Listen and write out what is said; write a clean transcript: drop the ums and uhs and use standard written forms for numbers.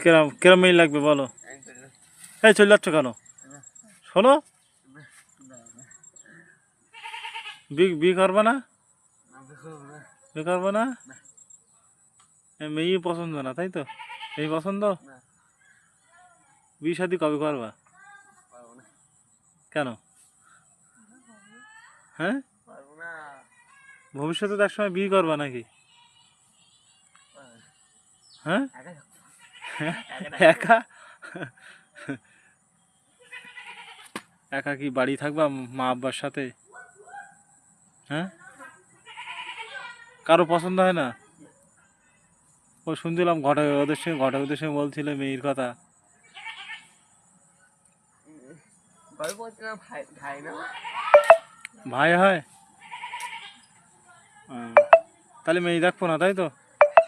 কিরম কিরম মেয়ে লাগবে বলো? এই চলে যাচ্ছ কেন? শোনো, বিয়ে করবে না? বিয়ে করবে না? মেয়ে পছন্দ না তাই তো? মেয়ে পছন্দ? বিয়ে শাদী কবে করবা? কেন? হ্যাঁ, ভবিষ্যতে তো একসময় বিয়ে করবা নাকি? হ্যাঁ, একা একা কি বাড়ি থাকবা মা আব্বার সাথে? হ্যাঁ, কারো পছন্দ হয় না? ও শুনছিলাম ঘটকের সঙ্গে বলছিলে মেয়ের কথা। ভাই হয়? তাহলে মেয়ে দেখবো না তাই তো?